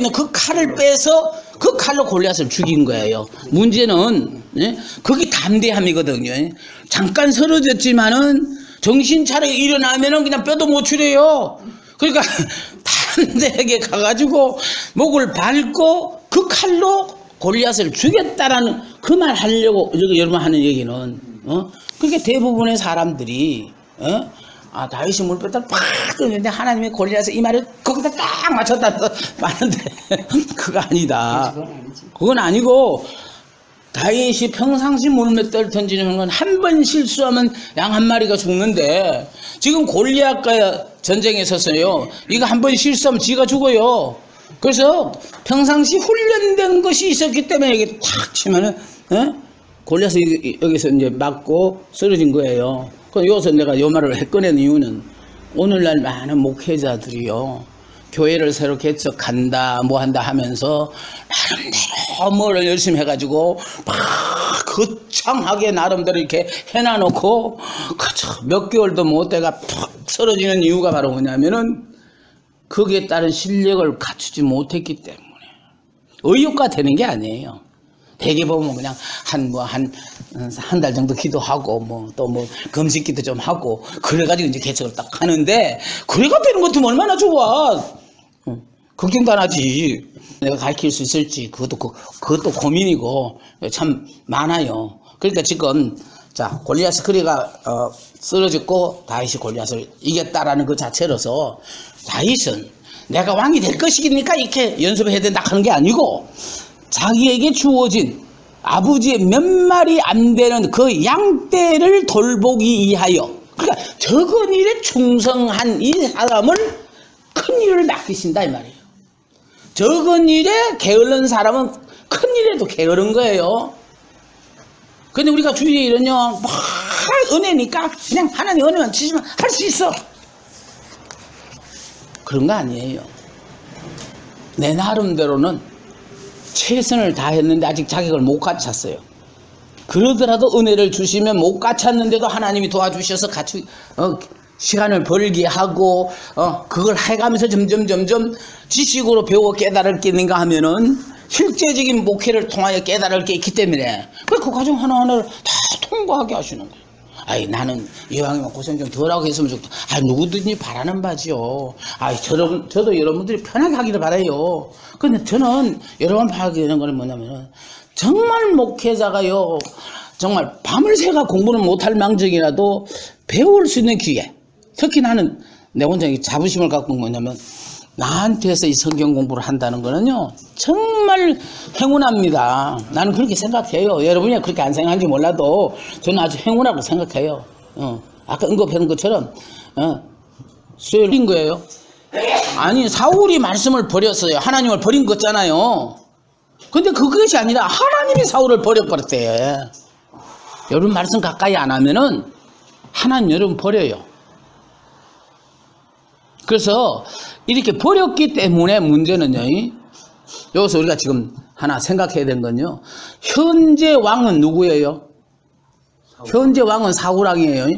있는 그 칼을 빼서 그 칼로 골리앗을 죽인 거예요. 문제는 그게 담대함이거든요. 잠깐 쓰러졌지만은 정신 차려 일어나면은 그냥 뼈도 못 추려요. 그러니까 담대하게 가가지고 목을 밟고 그 칼로 골리앗을 죽였다라는 그 말 하려고 여러분 하는 얘기는 그게 대부분의 사람들이 다윗이 물볕을 팍 끄는데 하나님의 골리앗의 이 말을 거기다 딱 맞췄다 말하는데 그거 아니다. 그건 아니고 다윗이 평상시 물맷돌 던지는 건 한 번 실수하면 양 한 마리가 죽는데 지금 골리앗과 전쟁에 섰어요. 이거 한 번 실수하면 지가 죽어요. 그래서 평상시 훈련된 것이 있었기 때문에 이게 탁 치면은 골리앗이 여기서 이제 맞고 쓰러진 거예요. 그럼 여기서 내가 이 말을 꺼낸 이유는 오늘날 많은 목회자들이요. 교회를 새로 개척한다 뭐 한다 하면서 나름대로 뭘 열심히 해가지고 막 거창하게 나름대로 이렇게 해놔놓고 몇 개월도 못 돼가 푹 쓰러지는 이유가 바로 뭐냐면은 거기에 따른 실력을 갖추지 못했기 때문에 의욕가 되는 게 아니에요. 대개 보면 그냥 한 달 정도 기도하고 또 금식기도 좀 하고 그래가지고 이제 개척을 딱 하는데 그래가 되는 것도 얼마나 좋아. 걱정도 안 하지. 내가 가르칠 수 있을지 그것도 고민이고 참 많아요. 그러니까 지금 자 골리앗이 그리가 쓰러졌고 다윗이 골리앗을 이겼다라는 그 자체로서 다윗은 내가 왕이 될 것이니까 이렇게 연습해야 된다 하는 게 아니고 자기에게 주어진 아버지의 몇 마리 안 되는 그 양떼를 돌보기 위하여 그러니까 적은 일에 충성한 이 사람을 큰 일을 맡기신다 이 말이에요. 적은 일에 게으른 사람은 큰 일에도 게으른 거예요. 근데 우리가 주위에 이런요 막 은혜니까 그냥 하나님 은혜만 주시면 할 수 있어. 그런 거 아니에요. 내 나름대로는 최선을 다했는데 아직 자격을 못 갖췄어요. 그러더라도 은혜를 주시면 못 갖췄는데도 하나님이 도와주셔서 같이 시간을 벌게 하고 그걸 해가면서 점점 지식으로 배워 깨달을 게 있는가 하면은 실제적인 목회를 통하여 깨달을 게 있기 때문에 그 과정 하나하나를 다 통과하게 하시는 거예요. 아이 나는 이왕이면 고생 좀 덜하고 했으면 좋겠다. 누구든지 바라는 바지요. 저도 여러분들이 편하게 하기를 바라요. 근데 저는 여러분 바라게 되는 거는 뭐냐면은 정말 목회자가요 정말 밤을 새가 공부는 못할 망정이라도 배울 수 있는 기회. 특히 나는 내 혼자 자부심을 갖고 뭐냐면 나한테서 이 성경 공부를 한다는 거는요 정말 행운합니다. 나는 그렇게 생각해요. 여러분이 그렇게 안 생각하는지 몰라도 저는 아주 행운하고 생각해요. 아까 언급한 것처럼 수요일인 거예요. 아니 사울이 말씀을 버렸어요. 하나님을 버린 거잖아요. 근데 그것이 아니라 하나님이 사울을 버려버렸대. 여러분 말씀 가까이 안 하면은 하나님 여러분 버려요. 그래서 이렇게 버렸기 때문에 문제는요. 여기서 우리가 지금 하나 생각해야 되는 건요. 현재 왕은 누구예요? 현재 왕은 사울 왕이에요.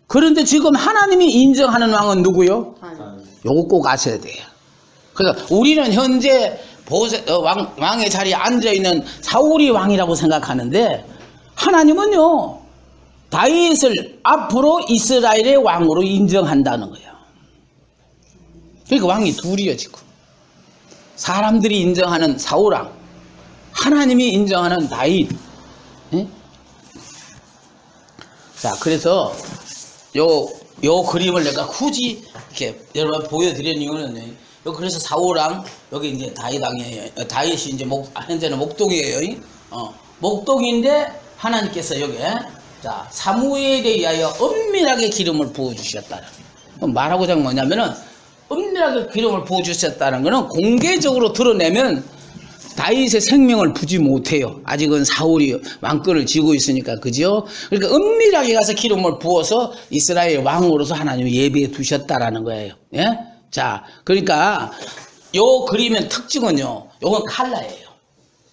그런데 지금 하나님이 인정하는 왕은 누구요? 요거 꼭 아셔야 돼요. 그러니까 우리는 현재 왕의 자리에 앉아있는 사울이 왕이라고 생각하는데 하나님은요. 다윗을 앞으로 이스라엘의 왕으로 인정한다는 거예요. 그러니까 왕이 둘이요 지금. 사람들이 인정하는 사울왕, 하나님이 인정하는 다윗. 자, 그래서 요 그림을 내가 굳이 이렇게 여러분 보여드리는 이유는 그래서 사울왕 여기 이제 다윗왕이에요. 다윗이 이제 현재는 목동이에요. 목동인데 하나님께서 여기 자 사무엘에 의하여 은밀하게 기름을 부어 주셨다. 말하고자 하는 뭐냐면은 은밀하게 기름을 부어주셨다는 것은 공개적으로 드러내면 다윗의 생명을 부지 못해요. 아직은 사울이 왕권을 쥐고 있으니까 그죠? 그러니까 은밀하게 가서 기름을 부어서 이스라엘 왕으로서 하나님이 예비해 두셨다라는 거예요. 예? 자, 그러니까 요 그림의 특징은요. 요건 칼라예요.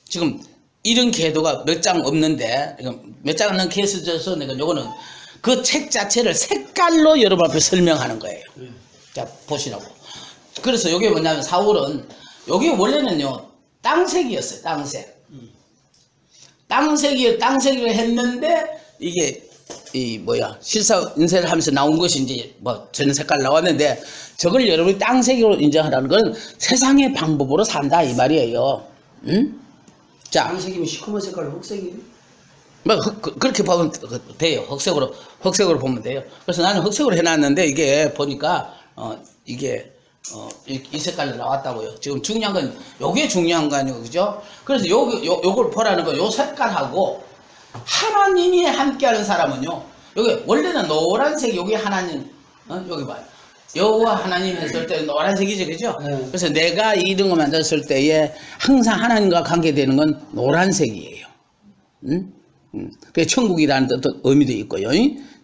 지금 이런 궤도가 몇 장 없는데 몇 장 없는 케이스에서 내가 요거는 그 책 자체를 색깔로 여러분 앞에 설명하는 거예요. 자, 보시라고. 그래서 이게 뭐냐면 사울은 여기 원래는요 땅색이었어요. 땅색을 했는데 이게 이 뭐야 실사 인쇄를 하면서 나온 것이 이제 뭐 전 색깔 나왔는데 저걸 여러분이 땅색으로 인정하라는 건 세상의 방법으로 산다 이 말이에요. 응? 자, 땅색이면 시커먼 색깔로 흑색이. 뭐 그렇게 보면 돼요. 흑색으로 보면 돼요. 그래서 나는 흑색으로 해놨는데 이게 보니까 이게 이 색깔로 나왔다고요. 지금 중요한 건 요게 중요한 거 아니에요, 그죠? 그래서 요걸 보라는 거 요 색깔하고 하나님이 함께하는 사람은요. 여기 원래는 노란색 여기 하나님 여기 봐요. 여호와 하나님 했을 때 노란색이죠, 그죠? 네. 그래서 내가 이런 거 만들었을 때에 항상 하나님과 관계되는 건 노란색이에요. 응? 그게 천국이라는 뜻 의미도 있고요.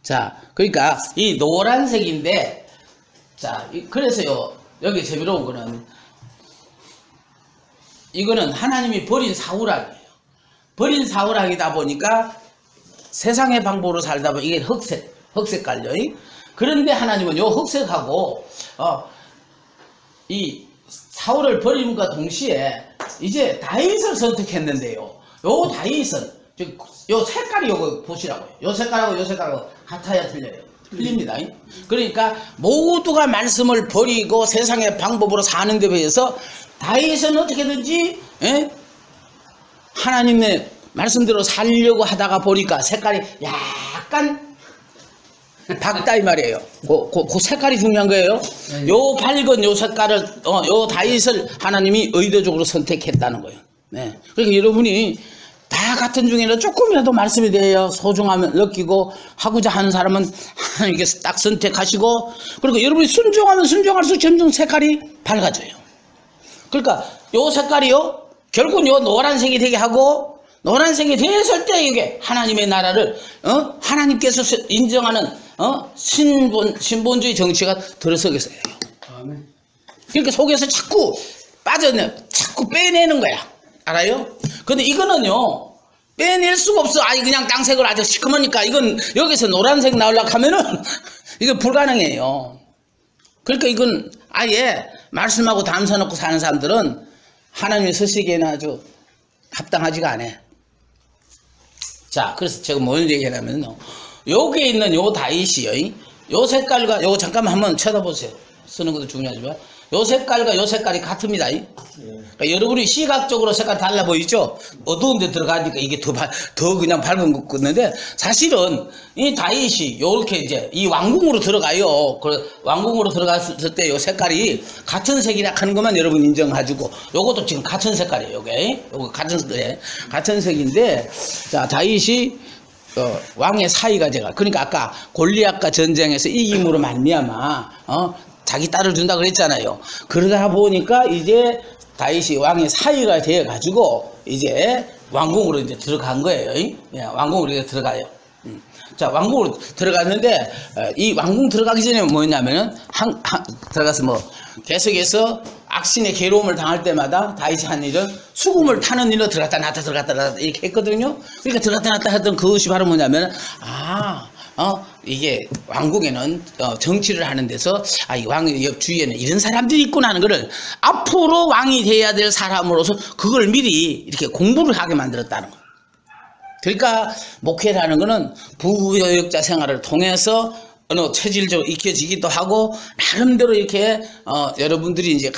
자, 그러니까 이 노란색인데, 자, 그래서요 여기 재미로운 거는 이거는 하나님이 버린 사울학이에요. 버린 사울학이다 보니까 세상의 방법으로 살다 보면 이게 흑색깔요. 그런데 하나님은 요 흑색하고 이 사울을 버림과 동시에 이제 다윗을 선택했는데요. 요 다윗은 요 색깔이 요거 보시라고요. 요 색깔하고 같아야 틀려요. 틀립니다. 그러니까 모두가 말씀을 버리고 세상의 방법으로 사는 데 비해서 다윗은 어떻게든지 하나님의 말씀대로 살려고 하다가 보니까 색깔이 약간 밝다 이 말이에요. 그 색깔이 중요한 거예요. 요 밝은 요 색깔을 요 다윗을 하나님이 의도적으로 선택했다는 거예요. 네. 그러니까 여러분이 다 같은 중에는 조금이라도 말씀에 대해 소중함을 느끼고 하고자 하는 사람은 하나님께 딱 선택하시고, 그리고 여러분이 순종하면 순종할수록 점점 색깔이 밝아져요. 그러니까 요 색깔이요 결국은 요 노란색이 되게 하고, 노란색이 됐을 때 이게 하나님의 나라를 하나님께서 인정하는 신본주의 정치가 들어서게 돼요. 아멘. 그러니까 속에서 자꾸 자꾸 빼내는 거야. 알아요? 근데 이거는요 빼낼 수가 없어. 아니 그냥 땅색을 아주 시커머니까 이건 여기서 노란색 나오려고 하면은 이거 불가능해요. 그러니까 이건 아예 말씀하고 담서 놓고 사는 사람들은 하나님의 서시기에는 아주 합당하지가 않아. 자, 그래서 제가 뭘 얘기하냐면요, 여기에 있는 요 다윗이요, 요 색깔과 요거 잠깐만 한번 쳐다보세요. 쓰는 것도 중요하지만 요 색깔과 요 색깔이 같습니다. 그러니까 여러분이 시각적으로 색깔 달라 보이죠? 어두운 데 들어가니까 이게 더 그냥 밝은 것 같는데, 사실은 이 다윗이 요렇게 이제 이 왕궁으로 들어가요. 그 왕궁으로 들어갔을 때 요 색깔이 같은 색이라 하는 것만 여러분 인정해주고, 요것도 지금 같은 색깔이에요. 요거 같은 색인데, 자, 다윗이 왕의 사이가 그러니까 아까 골리앗과 전쟁에서 이김으로 말미암아 자기 딸을 준다 그랬잖아요. 그러다 보니까 이제 다윗이 왕의 사위가 되어 가지고 이제 왕궁으로 이제 들어간 거예요. 왕궁으로 이제 들어가요. 자, 왕궁으로 들어갔는데 이 왕궁 들어가기 전에 뭐였냐면은 들어가서 뭐 계속해서 악신의 괴로움을 당할 때마다 다윗이 한 일은 수금을 타는 일로 들어갔다 나왔다 이렇게 했거든요. 그러니까 들어갔다 나왔다 하던 그것이 바로 뭐냐면 이게 왕궁에는 정치를 하는 데서 이 왕의 옆 주위에는 이런 사람들이 있구나 하는 거를 앞으로 왕이 돼야 될 사람으로서 그걸 미리 이렇게 공부를 하게 만들었다는 거예요. 그러니까 목회라는 거는 부교역자 생활을 통해서 어느 체질적으로 익혀지기도 하고, 나름대로 이렇게 여러분들이 이제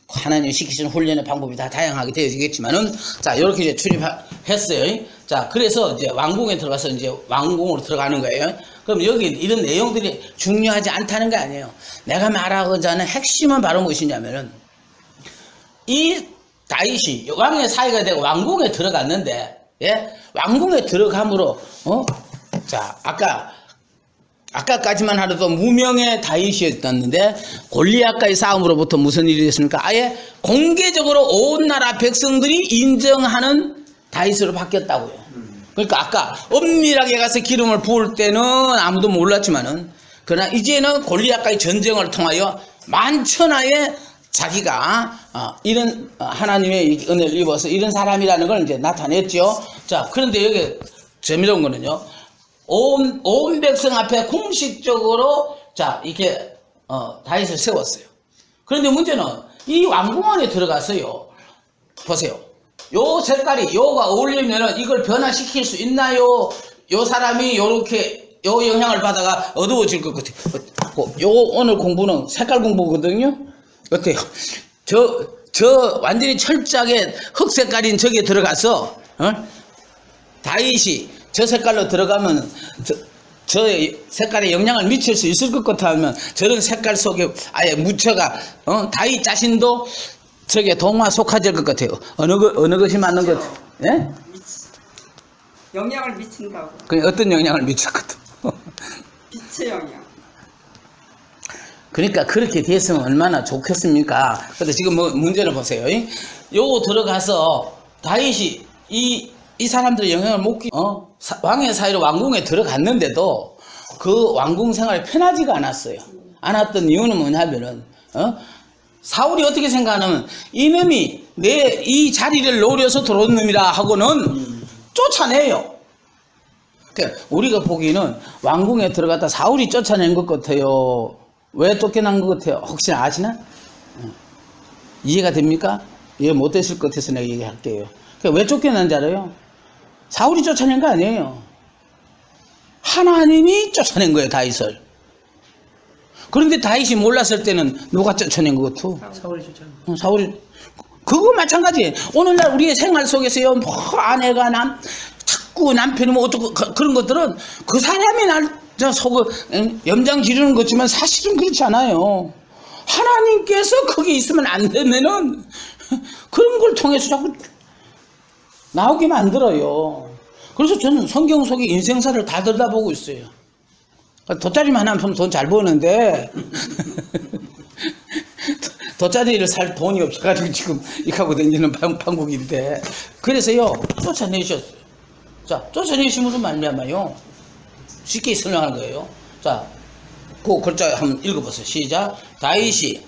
하나님 시키시는 훈련의 방법이 다 다양하게 되어지겠지만은, 자, 이렇게 이제 출입했어요. 자, 그래서 이제 왕궁에 들어가서 이제 왕궁으로 들어가는 거예요. 그럼 여기 이런 내용들이 중요하지 않다는 게 아니에요. 내가 말하고자 하는 핵심은 바로 무엇이냐면은, 이 다윗이 왕의 사이가 되고 왕궁에 들어갔는데, 왕궁에 들어감으로, 자, 아까까지만 하더라도 무명의 다윗이었는데 골리앗과의 싸움으로부터 무슨 일이 됐습니까? 아예 공개적으로 온 나라 백성들이 인정하는 다윗으로 바뀌었다고요. 그러니까 아까 엄밀하게 가서 기름을 부을 때는 아무도 몰랐지만은, 그러나 이제는 골리앗과의 전쟁을 통하여 만천하에 자기가 이런 하나님의 은혜를 입어서 이런 사람이라는 걸 이제 나타냈죠. 자, 그런데 여기 재미로운 거는요, 온 백성 앞에 공식적으로 자 이렇게 다윗을 세웠어요. 그런데 문제는 이 왕궁 안에 들어가서요. 보세요. 요 색깔이 요가 어울리면은 이걸 변화시킬 수 있나요? 요 사람이 요렇게 요 영향을 받아가 어두워질 것 같아요. 요 오늘 공부는 색깔 공부거든요. 어때요? 저 완전히 철저하게 흑 색깔인 저게 들어가서 다윗이 저 색깔로 들어가면 저 색깔에 영향을 미칠 수 있을 것 같으면 저런 색깔 속에 아예 묻혀가 다윗 자신도 저게 동화 속화될 것 같아요. 어느 것이 맞는 것 같아요? 예? 영향을 미친다고. 그 어떤 영향을 미쳤거든? 빛의 영향. 그러니까 그렇게 됐으면 얼마나 좋겠습니까? 근데 지금 뭐 문제를 보세요. 요거 들어가서 다윗이 이 사람들의 영향을 못 왕의 사이로 왕궁에 들어갔는데도 그 왕궁 생활이 편하지가 않았어요. 않았던 이유는 뭐냐면은 사울이 어떻게 생각하냐면 이놈이 내 이 자리를 노려서 들어온 놈이라 하고는 쫓아내요. 그러니까 우리가 보기에는 왕궁에 들어갔다 사울이 쫓아낸 것 같아요. 왜 쫓겨난 것 같아요? 혹시 아시나? 이해가 됩니까? 이해 못됐을 것 같아서 내가 얘기할게요. 그러니까 왜 쫓겨난지 알아요? 사울이 쫓아낸 거 아니에요. 하나님이 쫓아낸 거예요, 다윗을. 그런데 다윗이 몰랐을 때는 누가 쫓아낸 것 같아? 사울이 좋잖아. 사울이. 그거 마찬가지예요. 오늘날 우리의 생활 속에서요, 뭐 아내가 자꾸 남편이 뭐 어쩌고 그런 것들은 그 사람이 날 속을 염장 지르는 거지만 사실은 그렇지 않아요. 하나님께서 거기 있으면 안 되면은 그런 걸 통해서 자꾸 나오게 만들어요. 그래서 저는 성경 속의 인생사를 다 들여다보고 있어요. 돗자리만 하나 돈 잘 버는데 돗자리를 살 돈이 없어가지고 지금 이렇게 하고 다니는 판국인데 그래서요 쫓아내셨어요. 자, 쫓아내심으로 말미암아요. 쉽게 설명하는 거예요. 자, 그 글자 한번 읽어보세요. 시작. 다윗이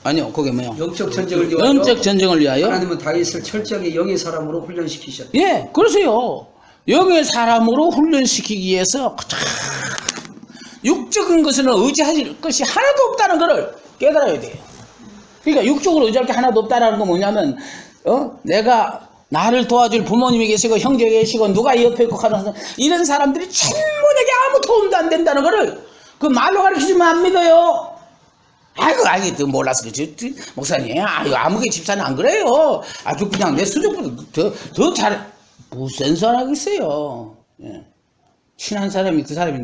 아니요, 그게 뭐요? 영적 전쟁을 위하여. 영적 전쟁을 위하여. 하나님은 다윗을 철저하게 영의 사람으로 훈련시키셨다. 예, 그러세요. 영의 사람으로 훈련시키기 위해서 육적인 것은 의지할 것이 하나도 없다는 것을 깨달아야 돼요. 그러니까 육적으로 의지할 게 하나도 없다는 건 뭐냐면 내가 나를 도와줄 부모님이 계시고 형제 계시고 누가 옆에 있고 하는 이런 사람들이 전부 내게 아무 도움도 안 된다는 것을 그 말로 가르치지만 안 믿어요. 아이고 몰라서 그렇지 목사님 아무개 집사는 안 그래요. 아주 그냥 내 수족보다 더 잘해. 무슨 소리 하겠어요. 예. 친한 사람이 그 사람이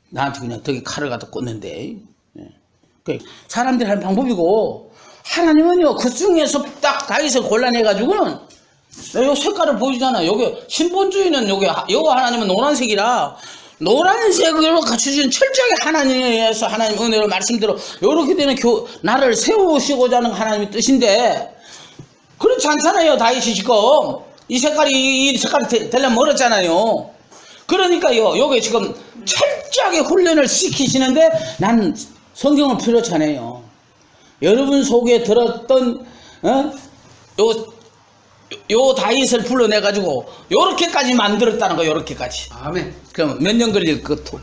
나한테 그냥 덕에 칼을 갖다 꽂는데 예. 사람들이 하는 방법이고 하나님은요 그 중에서 딱 다윗을 골라내가지고는 요 색깔을 보이잖아. 여기 신본주의는 여기 여호와 하나님은 노란색이라 노란색으로 갖추신 철저하게 하나님에 의해서 하나님 은혜로 말씀대로 이렇게 되는 나를 세우시고자 하는 하나님의 뜻인데 그렇지 않잖아요. 다윗이 지금 이 색깔이 되려면 멀었잖아요. 그러니까요 여기 지금 철저하게 훈련을 시키시는데 난 성경을 필요치 않아요. 여러분 속에 들었던 요 다윗을 불러내가지고 요렇게까지 만들었다는 거 요렇게까지. 아멘. 그럼 몇 년 걸릴 것도.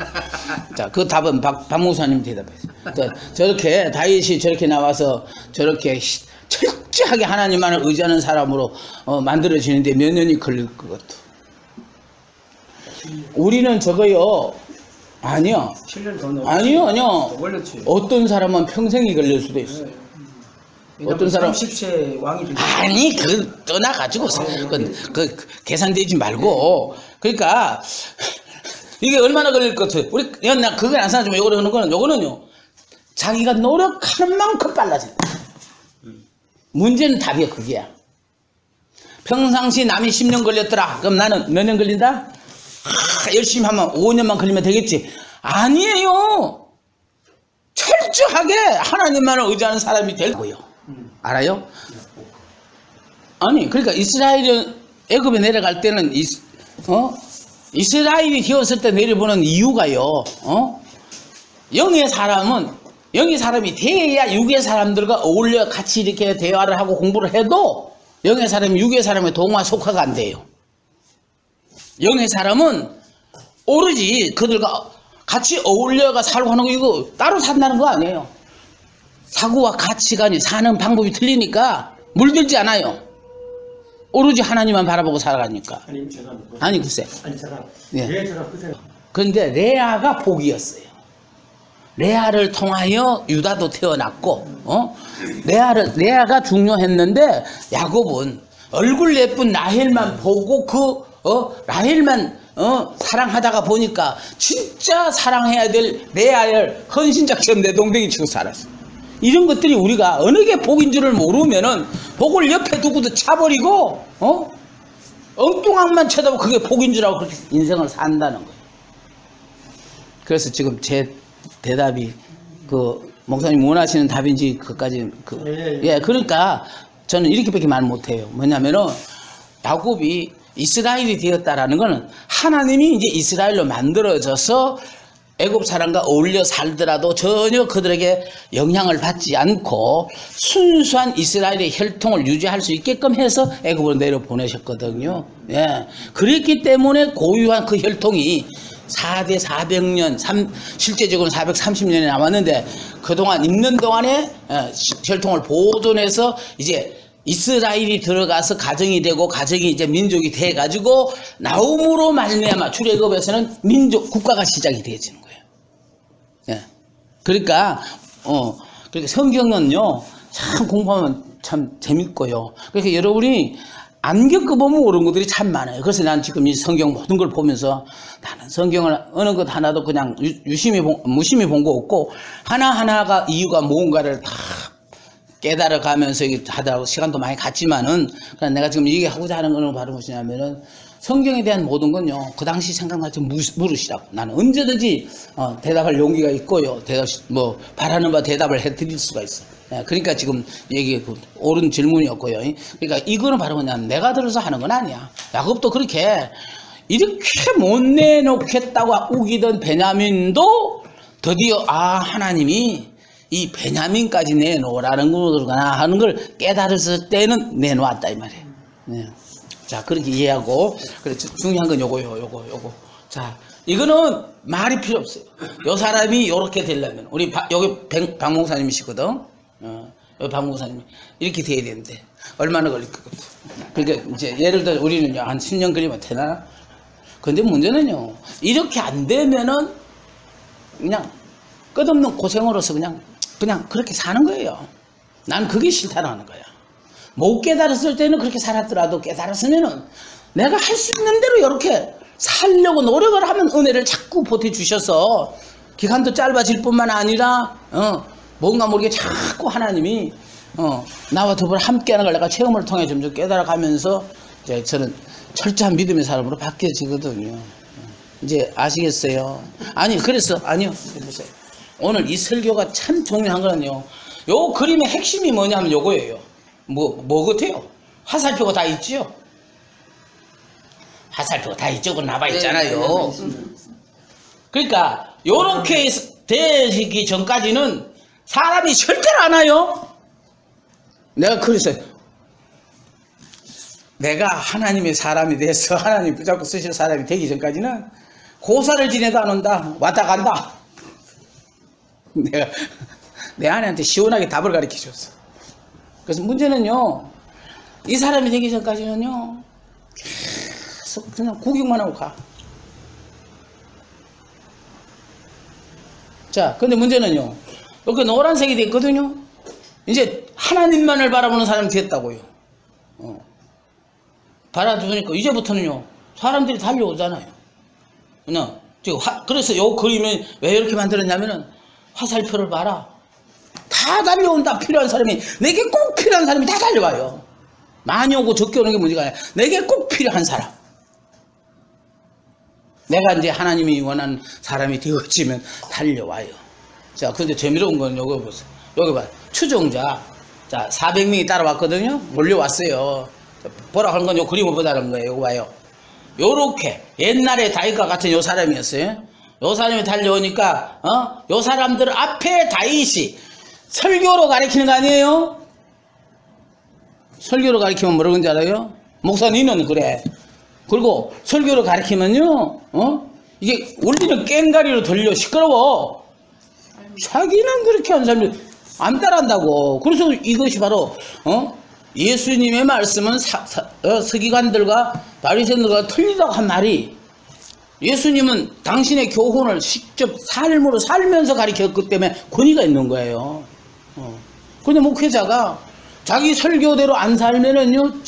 자, 그 답은 박 목사님 대답하세요. 저렇게 다윗이 저렇게 나와서 저렇게 철저하게 하나님만을 의지하는 사람으로 만들어지는데 몇 년이 걸릴 것 같아. 우리는 저거요. 아니요. 7년 더 넘어. 아니요. 원래지. 어떤 사람은 평생이 걸릴 수도 있어요. 네. 어떤 사람 30세 왕이 되죠. 아니 떠나가지고 그 계산되지 말고 그러니까 이게 얼마나 걸릴 것 같아요. 우리 나 그게 안 사지만 요거는요 자기가 노력하는 만큼 빨라진다. 문제는 답이 그게야. 평상시 남이 10년 걸렸더라. 그럼 나는 몇 년 걸린다? 열심히 하면 5년만 걸리면 되겠지. 아니에요. 철저하게 하나님만을 의지하는 사람이 될 거예요. 알아요? 아니 그러니까 이스라엘은 애굽에 내려갈 때는 이스라엘이 되었을 때 내려보는 이유가요. 영의 사람이 돼야 육의 사람들과 어울려 같이 이렇게 대화를 하고 공부를 해도 영의 사람이 육의 사람의 동화 속화가 안 돼요. 영의 사람은 오로지 그들과 같이 어울려가 살고 하는 거 이거 따로 산다는 거 아니에요. 사고와 가치관이 사는 방법이 틀리니까 물들지 않아요. 오로지 하나님만 바라보고 살아가니까. 아니 글쎄. 예. 그런데 레아가 복이었어요. 레아를 통하여 유다도 태어났고, 레아가 중요했는데 야곱은 얼굴 예쁜 라헬만 보고 라헬만 사랑하다가 보니까 진짜 사랑해야 될 레아를 헌신자처럼 내 동생이 치고 살았어. 이런 것들이 우리가 어느 게 복인 줄을 모르면은 복을 옆에 두고도 차버리고 엉뚱한만 쳐다보고 그게 복인 줄 알고 그렇게 인생을 산다는 거예요. 그래서 지금 제 대답이 목사님 원하시는 답인지 그까지 예, 그러니까 저는 이렇게밖에 말 못해요. 뭐냐면은 야곱이 이스라엘이 되었다라는 거는 하나님이 이제 이스라엘로 만들어져서 애굽 사람과 어울려 살더라도 전혀 그들에게 영향을 받지 않고 순수한 이스라엘의 혈통을 유지할 수 있게끔 해서 애굽으로 내려 보내셨거든요. 예. 그랬기 때문에 고유한 그 혈통이 4대 400년, 실제적으로는 430년이 남았는데 그동안 있는 동안에 혈통을 보존해서 이제 이스라엘이 들어가서 가정이 되고 가정이 이제 민족이 돼 가지고 나옴으로 말미암아 출애굽에서는 국가가 시작이 되어지는 거예요. 예. 그러니까 성경은요 참 공부하면 참 재밌고요. 그러니까 여러분이 안 겪어보면 모르는 것들이 참 많아요. 그래서 난 지금 이 성경 모든 걸 보면서 나는 성경을 어느 것 하나도 그냥 무심히 본 거 없고 하나하나가 이유가 뭔가를 다 깨달아가면서 하다가 시간도 많이 갔지만은 그냥 내가 지금 얘기하고자 하는 거는 바로 무엇이냐면은 성경에 대한 모든 건요 그 당시 생각나지 물으시라고. 나는 언제든지 대답할 용기가 있고요. 바라는 바 대답을 해드릴 수가 있어. 예, 그러니까 지금 옳은 질문이었고요. 그러니까 이거는 바로 그냥 내가 들어서 하는 건 아니야. 야곱도 이렇게 못 내놓겠다고 우기던 베냐민도 드디어 하나님이 이 베냐민까지 내놓으라는 거구나 하는 걸 깨달았을 때는 내놓았다 이 말이에요. 네. 자 그렇게 이해하고 그래 중요한 건 요거. 자 이거는 말이 필요 없어요. 요 사람이 요렇게 되려면 우리 여기 박 목사님이시거든. 여기 박 목사님이 이렇게 돼야 되는데 얼마나 걸릴 것 같아. 그러니까 이제 예를 들어 우리는 한 10년 그리면 되나? 근데 문제는요 이렇게 안 되면은 그냥 끝없는 고생으로서 그냥 그렇게 사는 거예요. 난 그게 싫다라는 거야. 못 깨달았을 때는 그렇게 살았더라도 깨달았으면은 내가 할 수 있는 대로 이렇게 살려고 노력을 하면 은혜를 자꾸 보태주셔서 기간도 짧아질 뿐만 아니라 뭔가 모르게 자꾸 하나님이 나와 더불어 함께하는 걸 내가 체험을 통해 점점 깨달아가면서 이제 저는 철저한 믿음의 사람으로 바뀌어지거든요. 이제 아시겠어요? 아니요. 보세요. 오늘 이 설교가 참 중요한 거는요. 요 그림의 핵심이 뭐냐면 요거예요. 뭐 같아요? 화살표가 다 있지요? 화살표가 다 이쪽으로 나와 있잖아요. 그러니까 요렇게 되기 전까지는 사람이 절대로 안 와요. 내가 그래서 내가 하나님의 사람이 돼서 하나님 붙잡고 쓰실 사람이 되기 전까지는 고사를 지내도 안 온다. 왔다 간다. 내가 내 아내한테 시원하게 답을 가르쳐 줬어. 그래서 문제는요 이 사람이 되기 전까지는요 계속 그냥 구경만 하고 가. 자 근데 문제는요 이렇게 노란색이 됐거든요. 이제 하나님만을 바라보는 사람이 됐다고요. 바라보니까 이제부터는요 사람들이 달려오잖아요. 그냥 그래서 요 그림을 왜 이렇게 만들었냐면은 화살표를 봐라. 다 달려온다. 필요한 사람이 내게 꼭 필요한 사람이 다 달려와요. 많이 오고 적게 오는 게 문제가 아니라 내게 꼭 필요한 사람. 내가 이제 하나님이 원하는 사람이 되어지면 달려와요. 자, 근데 재미로운 건 요거 보세요. 여기 봐. 추종자. 자, 400명이 따라왔거든요. 몰려왔어요. 보라 하는 건 요 그림을 보자는 거예요. 요거 봐요. 요렇게 옛날에 다윗과 같은 요 사람이었어요. 요 사람이 달려오니까 요 사람들 앞에 다윗이 설교로 가르치는 거 아니에요? 설교로 가르치면 뭐라고 그런지 알아요? 목사님은 그래. 그리고 설교로 가르치면요 이게 울리는 깽가리로 들려 시끄러워. 자기는 그렇게 한 사람들 안 따라한다고. 그래서 이것이 바로 예수님의 말씀은 서기관들과 바리새인들과 틀리다고 한 말이, 예수님은 당신의 교훈을 직접 삶으로 살면서 가르쳤기 때문에 권위가 있는 거예요. 근데 목회자가 자기 설교대로 안 살면은요,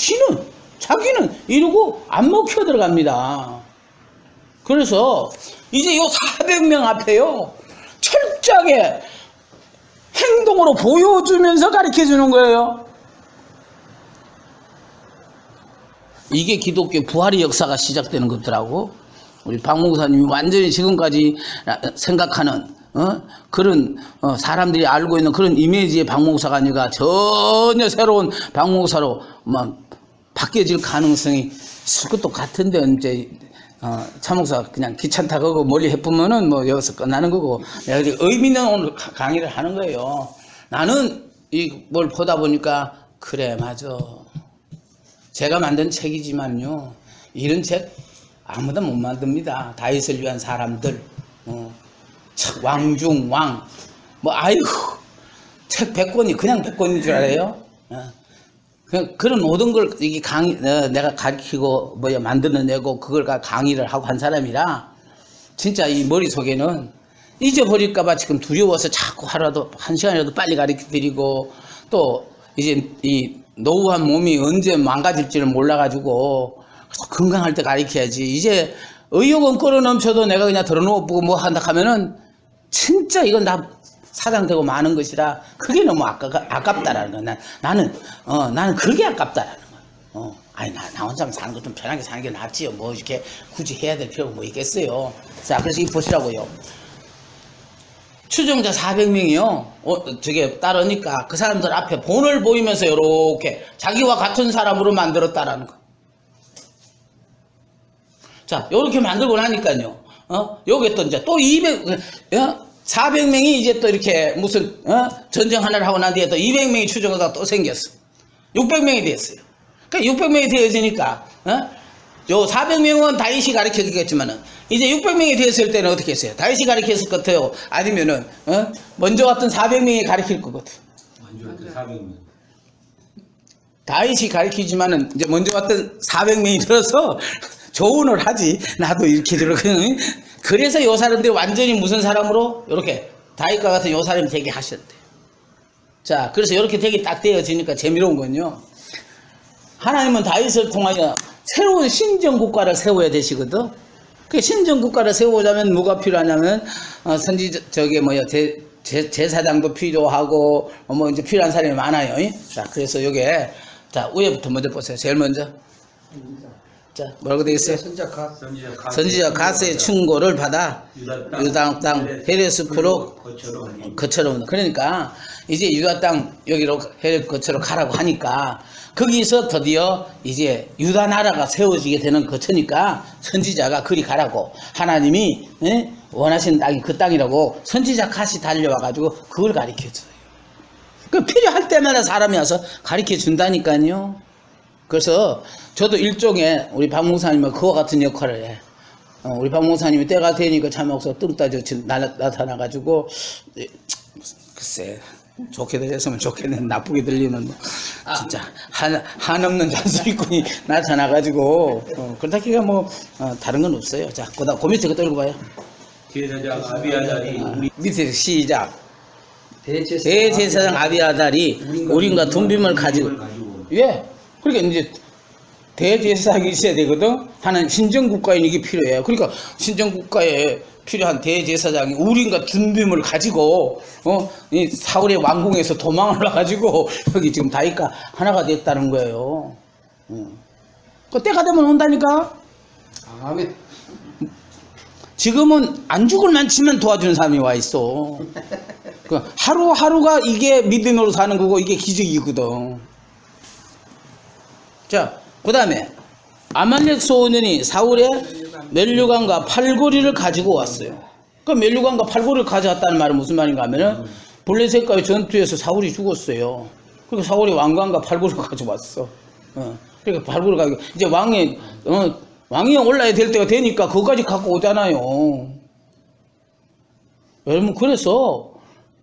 자기는 이러고 안 먹혀 들어갑니다. 그래서 이제 요 400명 앞에요, 철저하게 행동으로 보여주면서 가르쳐 주는 거예요. 이게 기독교 부활의 역사가 시작되는 것더라고. 우리 박 목사님이 완전히 지금까지 생각하는 그런 사람들이 알고 있는 그런 이미지의 박 목사가 아니라 전혀 새로운 박 목사로 막 바뀌어질 가능성이 있을 것도 같은데, 이제 차 목사 그냥 귀찮다 그러고 멀리 해보면은 뭐 여기서 끝나는 거고, 내가 의미 있는 오늘 강의를 하는 거예요. 나는 이걸 보다 보니까 그래, 맞아. 제가 만든 책이지만요, 이런 책 아무도 못 만듭니다. 다윗을 위한 사람들, 왕중왕, 뭐 아이고, 책 100권이 그냥 100권인 줄 알아요? 그런 모든 걸 이게 내가 가르치고 만들어내고 그걸 강의를 하고 한 사람이라, 진짜 이 머릿속에는 잊어버릴까봐 지금 두려워서 자꾸 하루라도 1시간이라도 빨리 가르쳐 드리고, 또 이제 이 노후한 몸이 언제 망가질지를 몰라가지고 건강할 때 가르쳐야지. 이제 의욕은 끌어넘쳐도 내가 그냥 들어놓고 뭐 한다 하면은 진짜 이건 나 사장되고 마는 것이라, 그게 너무 아깝다라는 거야. 나는 그게 아깝다라는 거야. 아니, 나 혼자 사는 거 좀 편하게 사는 게 낫지요. 뭐 이렇게 굳이 해야 될 필요가 뭐 있겠어요. 자, 그래서 이 보시라고요. 추종자 400명이요. 저게 따르니까 그 사람들 앞에 본을 보이면서 이렇게 자기와 같은 사람으로 만들었다라는 거. 자, 요렇게 만들고 나니까요. 요게 또 이제 또 400명이 이제 또 이렇게 무슨, 전쟁 하나를 하고 난 뒤에 또 200명이 추종자가 또 생겼어. 600명이 됐어요. 그러니까 600명이 되어지니까, 요 400명은 다윗이 가르쳐 주겠지만은, 이제 600명이 되었을 때는 어떻게 했어요? 다윗이 가르쳤을 것 같아요? 아니면은, 먼저 왔던 400명이 가르칠 것 같아요? 먼저 왔던 400명. 다윗이 가르치지만은, 이제 먼저 왔던 400명이 들어서 조언을 하지. 나도 이렇게 들었거든. 그래서 요 사람들이 완전히 무슨 사람으로? 이렇게 다윗과 같은 요 사람이 되게 하셨대. 자, 그래서 이렇게 되게 딱 되어지니까 재미로운 건요, 하나님은 다윗을 통하여 새로운 신정국가를 세워야 되시거든. 그 신정국가를 세우자면 뭐가 필요하냐면, 제사장도 필요하고, 뭐 이제 필요한 사람이 많아요. 자, 그래서 요게, 자, 위에부터 먼저 보세요. 제일 먼저. 자, 뭐라고 되겠어요? 선지자 갓의 충고를 받아 유다 땅 헤레스프로 거처로. 그러니까 이제 유다 땅 여기로 헤레스 거처로 가라고 하니까, 거기서 드디어 이제 유다 나라가 세워지게 되는 거처니까 선지자가 그리 가라고, 하나님이 원하시는 땅이 그 땅이라고 선지자 갓이 달려와가지고 그걸 가르쳐줘요. 그 필요할 때마다 사람이 와서 가르쳐 준다니까요. 그래서 저도 일종의 우리 박 목사님은 그와 같은 역할을 해. 우리 박 목사님이 때가 되니까 참목사 뜸 따져 나타나가지고, 글쎄, 좋게 들렸으면 좋겠는데 나쁘게 들리면 뭐 진짜 한없는 잔소리꾼이 나타나가지고, 그렇다기가 뭐 다른 건 없어요. 자, 그다음 그 밑에 거 읽어봐요. 제사장 아비아달이 밑에 시작. 대제사장 아비아달이 우림과 둠빔을 가지고, 예, 그러니까 이제 대제사장이 있어야 되거든. 하는 신정국가인 이게 필요해요. 그러니까 신정국가에 필요한 대제사장이 우림과 둠빔을 가지고, 이 사울의 왕궁에서 도망을 와가지고 여기 지금 다윗과 하나가 됐다는 거예요. 그 때가 되면 온다니까. 아멘. 지금은 안 죽을 만치면 도와주는 사람이 와 있어. 그 하루하루가 이게 믿음으로 사는 거고, 이게 기적이거든. 자, 그 다음에 아말렉 소년이 사울의 멜류관과 팔고리를 가지고 왔어요. 그 멜류관과 팔고리를 가져왔다는 말은 무슨 말인가 하면은, 블레셋과의 전투에서 사울이 죽었어요. 그러니까 사울이 왕관과 팔고리를 가져왔어. 그러니까 팔고리를 가지고 이제 왕이 올라야 될 때가 되니까 그거까지 갖고 오잖아요. 여러분, 그래서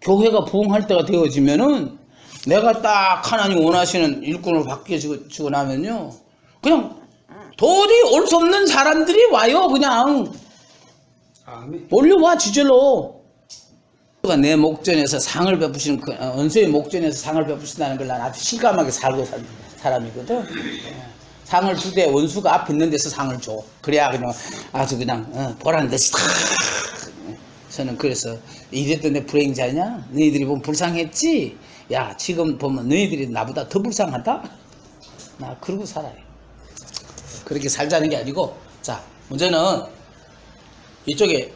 교회가 부흥할 때가 되어지면은 내가 딱 하나님 원하시는 일꾼으로 바뀌어지고 나면요, 그냥 도저히 올 수 없는 사람들이 와요. 그냥 아멘. 몰려와 지절로. 내 목전에서 상을 베푸시는 은수의 목전에서 상을 베푸신다는 걸 난 아주 실감하게 살고 산 사람이거든. 상을 주되 원수가 앞에 있는 데서 상을 줘. 그래야 그냥 아주 그냥 보라는 데서 탁. 저는 그래서 이랬던 내 불행자냐? 너희들이 보면 불쌍했지? 야, 지금 보면 너희들이 나보다 더 불쌍하다? 나 그러고 살아요. 그렇게 살자는 게 아니고, 자, 문제는 이쪽에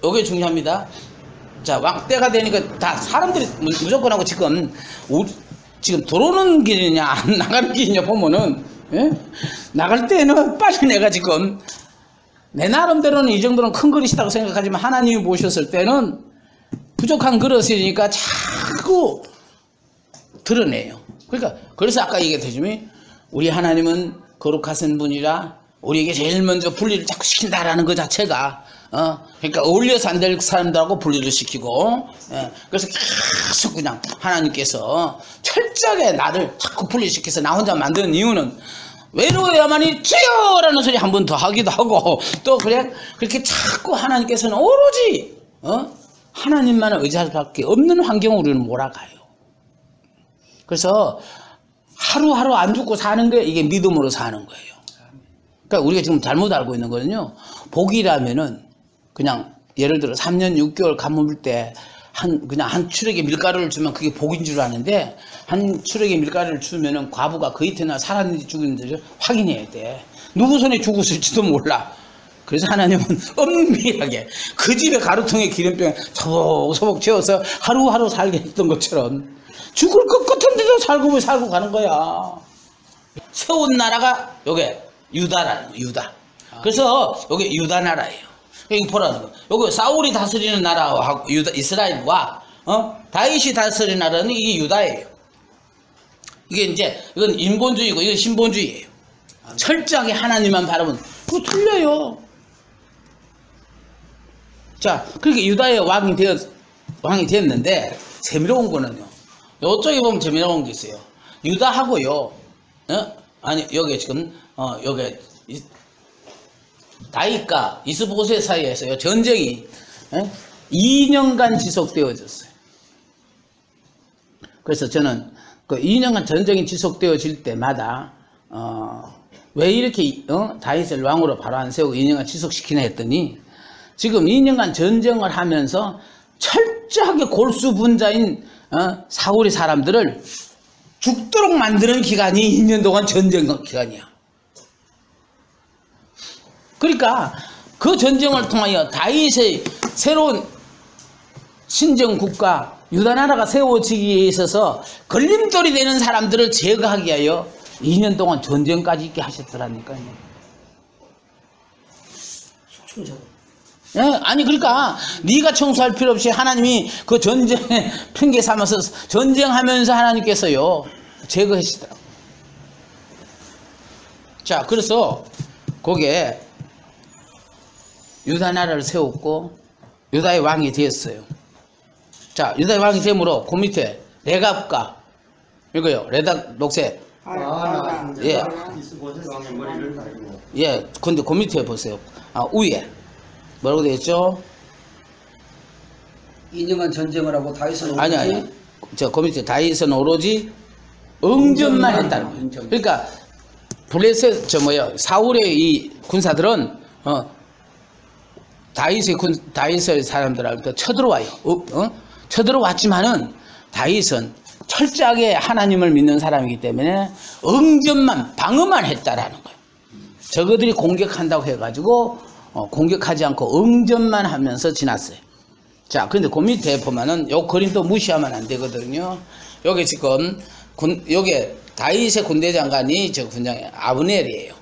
요게 중요합니다. 자, 왕때가 되니까 다 사람들이 무조건 하고 지금 지금 들어오는 길이냐 안 나가는 길이냐 보면은, 예? 나갈 때는 빨리 내가 지금 내 나름대로는 이 정도는 큰 그릇이라고 생각하지만 하나님이 보셨을 때는 부족한 그릇이니까 자꾸 드러내요. 그러니까 그래서 아까 얘기했듯이 우리 하나님은 거룩하신 분이라 우리에게 제일 먼저 분리를 자꾸 시킨다라는 것 자체가 그러니까 어울려서 안 될 사람들하고 분리를 시키고, 그래서 계속 그냥 하나님께서 철저하게 나를 자꾸 분리시켜서 나 혼자 만드는 이유는 외로워야만이 주여라는 소리 한 번 더 하기도 하고, 또 그렇게 자꾸 하나님께서는 오로지 하나님만을 의지할 수밖에 없는 환경으로 우리는 몰아가요. 그래서 하루하루 안 죽고 사는 게 이게 믿음으로 사는 거예요. 그러니까 우리가 지금 잘못 알고 있는 거는요, 복이라면은 그냥 예를 들어 3년 6개월 가뭄일 때 그냥 한 추럭의 밀가루를 주면 그게 복인 줄 아는데, 한 추럭의 밀가루를 주면은 과부가 그 이튿날 살았는지 죽었는지 확인해야 돼. 누구 손에 죽었을지도 몰라. 그래서 하나님은 엄밀하게 그 집에 가루통에 기름병에 소복소복 채워서 하루하루 살게 했던 것처럼 죽을 것 같은데도 살고 가는 거야. 세운 나라가 요게 유다라는 거, 유다. 그래서 요게 유다 나라예요. 여기 보라는 거. 요거 사울이 다스리는 나라와 이스라엘과 다윗이 다스리는 나라는 이게 유다예요. 이게 이제 이건 인본주의고 이건 신본주의예요. 철저하게 하나님만 바라보면 그거 틀려요. 자, 그렇게 유다의 왕이 되었는데 재미로운 거는요, 요쪽에 보면 재미로운 게 있어요. 유다하고요, 아니 여기 지금 여기 다윗과 이스보셋 사이에서요 전쟁이 2년간 지속되어졌어요. 그래서 저는 그 2년간 전쟁이 지속되어질 때마다 왜 이렇게 다윗을 왕으로 바로 안 세우고 2년간 지속시키나 했더니, 지금 2년간 전쟁을 하면서 철저하게 골수분자인 사울의 사람들을 죽도록 만드는 기간이 2년 동안 전쟁 기간이야. 그러니까 그 전쟁을 통하여 다윗의 새로운 신정국가 유다 나라가 세워지기에 있어서 걸림돌이 되는 사람들을 제거하기 위하여 2년 동안 전쟁까지 있게 하셨더라니까요. 숙청자고. 예, 아니 그러니까 네가 청소할 필요 없이 하나님이 그 전쟁에 핑계 삼아서 전쟁하면서 하나님께서요 제거하시더라고요. 자, 그래서 거기에 유다 나라를 세웠고 유다의 왕이 되었어요. 자, 유다의 왕이 되므로 그 밑에 레갑과 이거요 레답 녹색, 예, 예, 근데 그 밑에 보세요. 위에 뭐라고 되어 있죠? 2년간 전쟁을 하고 다윗은 아니 저 그 밑에 다윗은 오로지 응전만 했다는 거예요. 그러니까 블레셋 사울의 이 군사들은 다윗의 사람들한테 쳐들어와요. 쳐들어왔지만은 다윗은 철저하게 하나님을 믿는 사람이기 때문에 응전만 방어만 했다라는 거예요. 저거들이 공격한다고 해가지고 공격하지 않고 응전만 하면서 지났어요. 자, 근데 그 밑에 보면은 요 그림 또 무시하면 안 되거든요. 여기 지금 여기 다윗의 군대 장관이 저 군장이 아브넬이에요.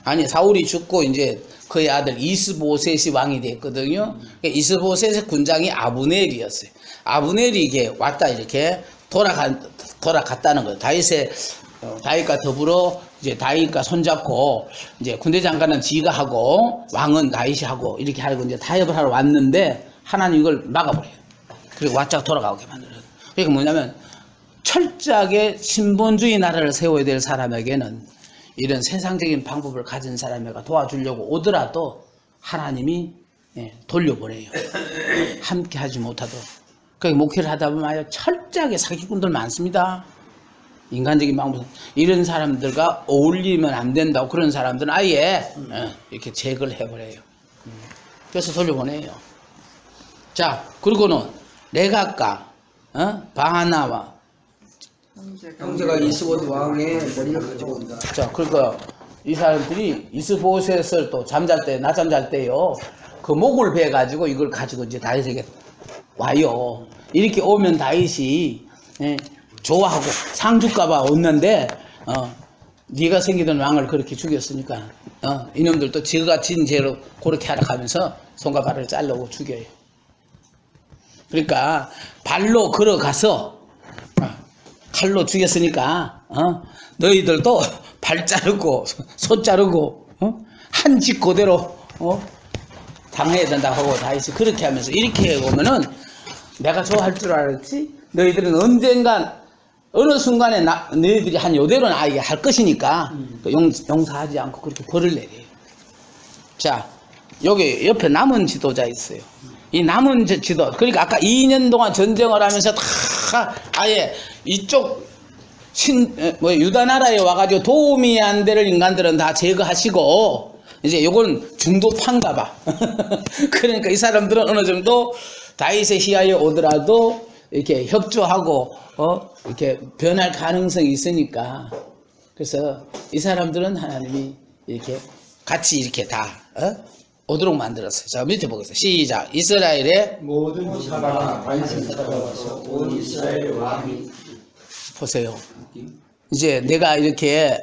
아니 사울이 죽고 이제 그의 아들 이스보셋이 왕이 됐거든요. 이스보셋의 군장이 아브넬이었어요. 아브넬이 이게 왔다 이렇게 돌아갔다는 거예요. 다윗과 더불어 이제 다윗과 손잡고 이제 군대 장관은 지가 하고 왕은 다윗이 하고 이렇게 하고 이제 타협을 하러 왔는데 하나님 이걸 막아버려요. 그리고 왓짝 돌아가게 만들어요. 그러니까 뭐냐면 철저하게 신본주의 나라를 세워야 될 사람에게는 이런 세상적인 방법을 가진 사람에게 도와주려고 오더라도 하나님이 돌려보내요. 함께 하지 못하도록. 그러니까 목회를 하다 보면 철저하게 사기꾼들 많습니다. 인간적인 방법, 이런 사람들과 어울리면 안 된다고 그런 사람들은 아예 이렇게 제거를 해버려요. 그래서 돌려보내요. 자, 그리고는 레갑과 바하나와 형제가 이스보드 왕의 머리를 가지고 온다. 자, 그러니까 이 사람들이 이스보셋을 또 잠잘 때, 낮잠 잘 때요, 그 목을 베 가지고 이걸 가지고 이제 다윗에게 와요. 이렇게 오면 다윗이 좋아하고 상 줄까봐 왔는데 네가 생기던 왕을 그렇게 죽였으니까 이놈들도 지가 진 죄로 그렇게 하라 하면서 손과 발을 자르고 죽여요. 그러니까 발로 걸어가서 칼로 죽였으니까 너희들도 발 자르고 손 자르고 한 집 그대로 당해야 된다고 하고 다윗이 그렇게 하면서 이렇게 보면은 내가 좋아할 줄 알았지? 너희들은 언젠간 어느 순간에 너희들이 한 요대로는 이게 할 것이니까 용서하지 않고 그렇게 벌을 내려요. 자, 여기 옆에 남은 지도자 있어요. 이 남은 지도, 그러니까 아까 2년 동안 전쟁을 하면서 다 아예 이쪽 유다 나라에 와가지고 도움이 안 될 인간들은 다 제거하시고 이제 요건 중도파인가 봐. 그러니까 이 사람들은 어느 정도 다윗의 시야에 오더라도 이렇게 협조하고 이렇게 변할 가능성이 있으니까, 그래서 이 사람들은 하나님이 이렇게 같이 이렇게 다 오도록 만들었어요. 자, 밑에 보겠습니다. 시작. 이스라엘의 모든 지파가 다윗을 찾아와서 온 이스라엘 왕이 보세요. 이제 내가 이렇게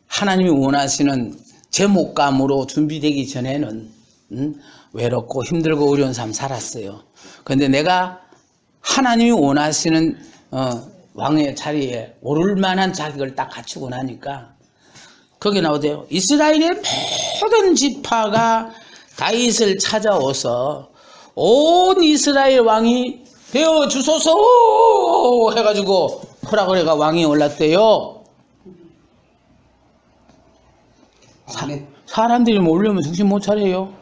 하나님이 원하시는 제목감으로 준비되기 전에는 외롭고 힘들고 어려운 삶 살았어요. 그런데 내가 하나님이 원하시는 왕의 자리에 오를 만한 자격을 딱 갖추고 나니까 거기 나오대요. 이스라엘의 모든 지파가 다윗을 찾아와서 온 이스라엘 왕이 되어 주소서 해가지고 허락을 해가 왕이 올랐대요. 사람들이 몰려면 정신 못 차려요.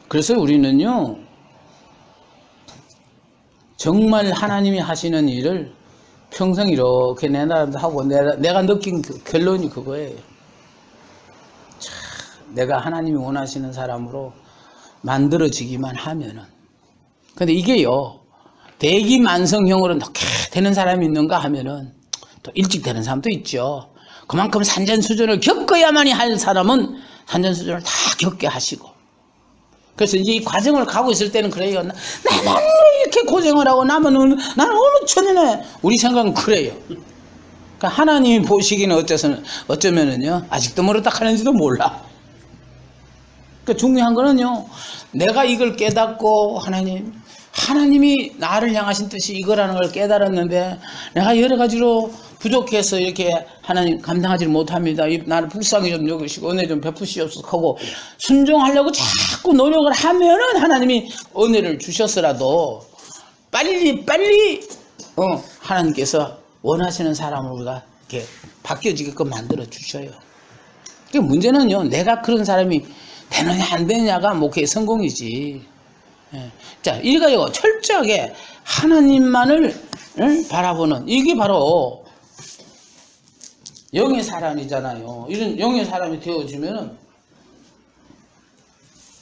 그래서 우리는요, 정말 하나님이 하시는 일을 평생 이렇게 내 나름대로 하고 내가 느낀 결론이 그거예요. 내가 하나님이 원하시는 사람으로 만들어지기만 하면은. 근데 이게요, 대기만성형으로 늦게 되는 사람이 있는가 하면은 또 일찍 되는 사람도 있죠. 그만큼 산전수전을 겪어야만이 할 사람은 산전수전을 다 겪게 하시고. 그래서 이제 이 과정을 가고 있을 때는 그래요. 나는 왜 이렇게 고생을 하고 나는 어느 천년에 우리 생각은 그래요. 그러니까 하나님이 보시기는 어쩌면은요, 아직도 모르다 하는지도 몰라. 그러니까 중요한 거는요, 내가 이걸 깨닫고 하나님이 나를 향하신 뜻이 이거라는 걸 깨달았는데 내가 여러 가지로 부족해서 이렇게 하나님 감당하지 못합니다. 나를 불쌍히 좀 여기시고 은혜 좀 베푸시옵소서 하고 순종하려고 자꾸 노력을 하면은 하나님이 은혜를 주셨으라도 빨리 하나님께서 원하시는 사람을 우리가 이렇게 바뀌어지게끔 만들어 주셔요. 그 문제는요, 내가 그런 사람이 되느냐 안 되느냐가 목회의 성공이지. 자, 이거요, 철저하게 하나님만을 바라보는, 이게 바로 영의 사람이잖아요. 이런 영의 사람이 되어지면은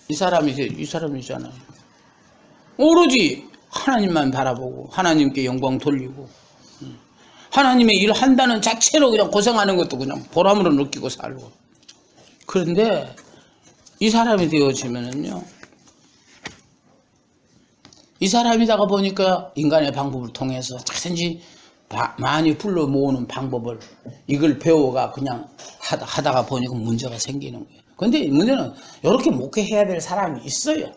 이 사람이잖아요. 오로지 하나님만 바라보고 하나님께 영광 돌리고 하나님의 일을 한다는 자체로 그냥 고생하는 것도 그냥 보람으로 느끼고 살고. 그런데 이 사람이 되어지면은요, 이 사람이다가 보니까 인간의 방법을 통해서 자든지 많이 불러 모으는 방법을 이걸 배워가 그냥 하다가 보니까 문제가 생기는 거예요. 근데 문제는 이렇게 목회해야 될 사람이 있어요.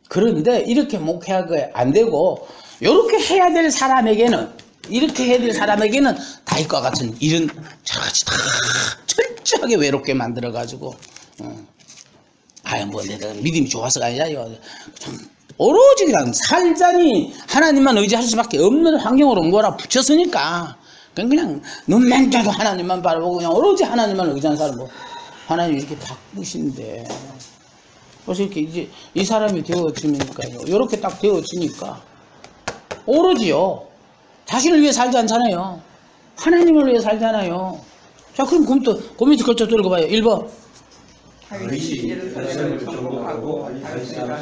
그런데 이렇게 목회하게 안 되고 이렇게 해야 될 사람에게는, 이렇게 해야 될 사람에게는 다윗과 같은 이런 저같이 다 철저하게 외롭게 만들어 가지고 뭐 내가 믿음이 좋아서가 아니라 좀 오로지 그냥 살자니 하나님만 의지할 수밖에 없는 환경으로 몰아붙였으니까 그냥 눈만 떠도 하나님만 바라보고 그냥 오로지 하나님만 의지하는 사람 뭐 하나님 이렇게 바꾸신데 그래서 이렇게 이제 이 사람이 되어지니까요. 이렇게 딱 되어지니까 오로지요. 자신을 위해 살지 않잖아요. 하나님을 위해 살잖아요. 자, 그럼 그 밑에 걸쳐 들어봐요. 1번. 다윗이 예루살렘을 정복하고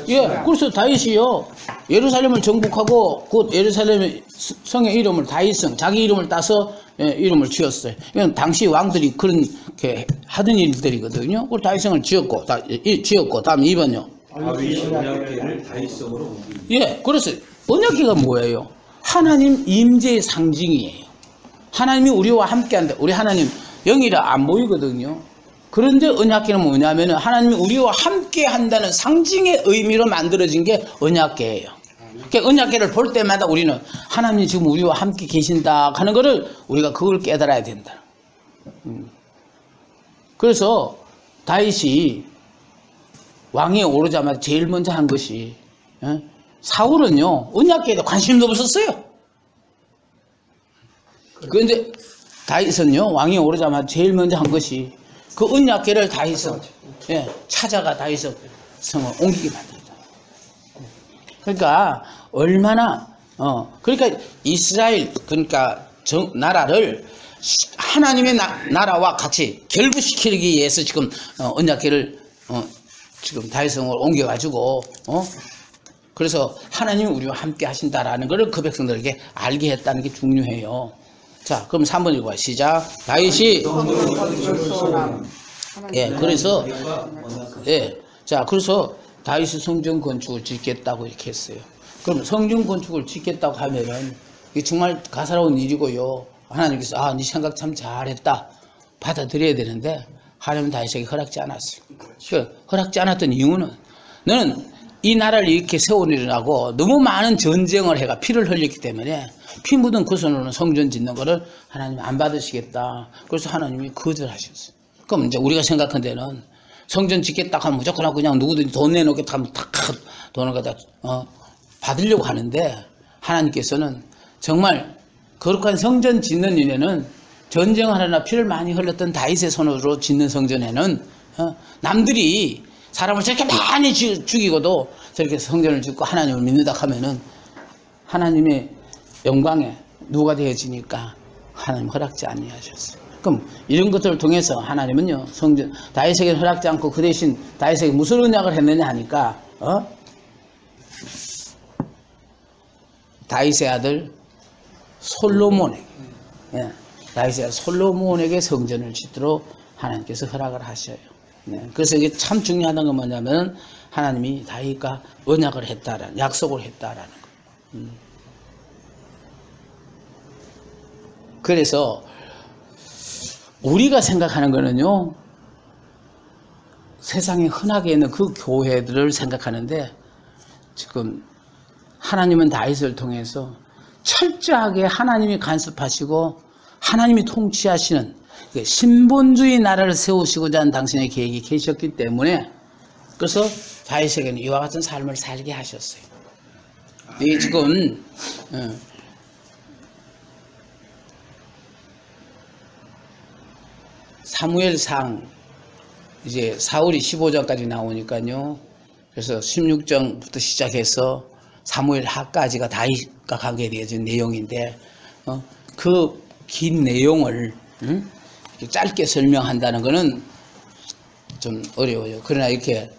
예, 그래서 다윗이요. 예루살렘을 정복하고 곧 예루살렘의 성의 이름을 다윗성, 자기 이름을 따서 이름을 지었어요. 이건 당시 왕들이 그렇게 하던 일들이거든요. 그걸 다윗성을 지었고, 다음 2번요. 다윗이 언약궤를 다윗성으로 옮깁니다. 예, 그래서 언약궤가 뭐예요? 하나님 임재의 상징이에요. 하나님이 우리와 함께한다. 우리 하나님 영이라 안 보이거든요. 그런데 언약궤는 뭐냐면 하나님이 우리와 함께한다는 상징의 의미로 만들어진 게 언약궤예요. 그러니까 언약궤를 볼 때마다 우리는 하나님이 지금 우리와 함께 계신다 하는 것을 우리가 그걸 깨달아야 된다. 그래서 다윗이 왕위에 오르자마자 제일 먼저 한 것이 사울은요 언약궤에도 관심도 없었어요. 그런데 다윗은요 왕위에 오르자마자 제일 먼저 한 것이 그 언약궤를 다윗성 찾아가 다윗성 성을 옮기게 만들었다. 그러니까 얼마나 그러니까 이스라엘 그러니까 나라를 하나님의 나라와 같이 결부시키기 위해서 지금 언약궤를 지금 다윗성을 옮겨가지고 그래서 하나님이 우리와 함께 하신다라는 것을 그 백성들에게 알게 했다는 게 중요해요. 자, 그럼 3번 읽어봐. 시작. 다윗이 그래서 자, 그래서 다윗이 성전 건축을 짓겠다고 이렇게 했어요. 그럼 성전 건축을 짓겠다고 하면은 이게 정말 가사로운 일이고요. 하나님께서 네 생각 참 잘했다 받아들여야 되는데 하나님은 다윗에게 허락지 않았어요. 허락지 않았던 이유는 너는 이 나라를 이렇게 세우려고 너무 많은 전쟁을 해가 피를 흘렸기 때문에 피 묻은 그 손으로는 성전 짓는 거를 하나님이 안 받으시겠다. 그래서 하나님이 거절하셨어요. 그럼 이제 우리가 생각한 데는 성전 짓겠다 하면 무조건 그냥 누구든지 돈 내놓겠다 하면 탁 돈을 갖다 받으려고 하는데 하나님께서는 정말 거룩한 성전 짓는 일에는 전쟁하려나 피를 많이 흘렸던 다윗의 손으로 짓는 성전에는 남들이 사람을 저렇게 많이 죽이고도 저렇게 성전을 짓고 하나님을 믿는다 하면은 하나님의 영광에 누가 되어지니까 하나님 허락지 아니하셨어요. 그럼 이런 것들을 통해서 하나님은요 성전 다윗에게 허락지 않고 그 대신 다윗에게 무슨 언약을 했느냐 하니까 다윗의 아들 솔로몬에게 다윗의 아들 솔로몬에게 성전을 짓도록 하나님께서 허락을 하셔요. 그래서 이게 참 중요하다는 건 뭐냐면 하나님이 다윗과 언약을 했다라는 약속을 했다라는 거. 그래서 우리가 생각하는 거는요 세상에 흔하게 있는 그 교회들을 생각하는데 지금 하나님은 다윗을 통해서 철저하게 하나님이 간섭하시고 하나님이 통치하시는 신본주의 나라를 세우시고자 하는 당신의 계획이 계셨기 때문에 그래서 다윗에게는 이와 같은 삶을 살게 하셨어요. 이 지금 사무엘상 이제 사울이 15장까지 나오니까요. 그래서 16장부터 시작해서 사무엘 하까지가 다윗과 관계되어진 내용인데 그 긴 내용을 짧게 설명한다는 것은 좀 어려워요. 그러나 이렇게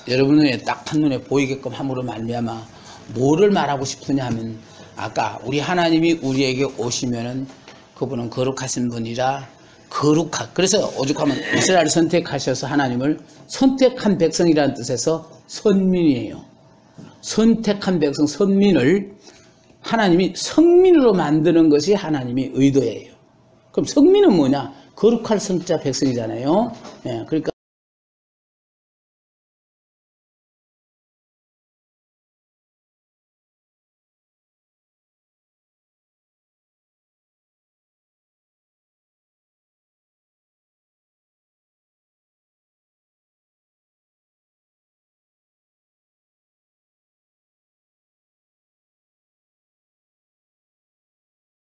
여러분 눈에 딱 한눈에 보이게끔 함으로 말미암아 뭐를 말하고 싶으냐 하면 아까 우리 하나님이 우리에게 오시면은 그분은 거룩하신 분이라 그래서 오죽하면 이스라엘을 선택하셔서 하나님을 선택한 백성이라는 뜻에서 선민이에요. 선택한 백성 선민을 하나님이 성민으로 만드는 것이 하나님의 의도예요. 그럼 성민은 뭐냐? 거룩할 성자 백성이잖아요. 그러니까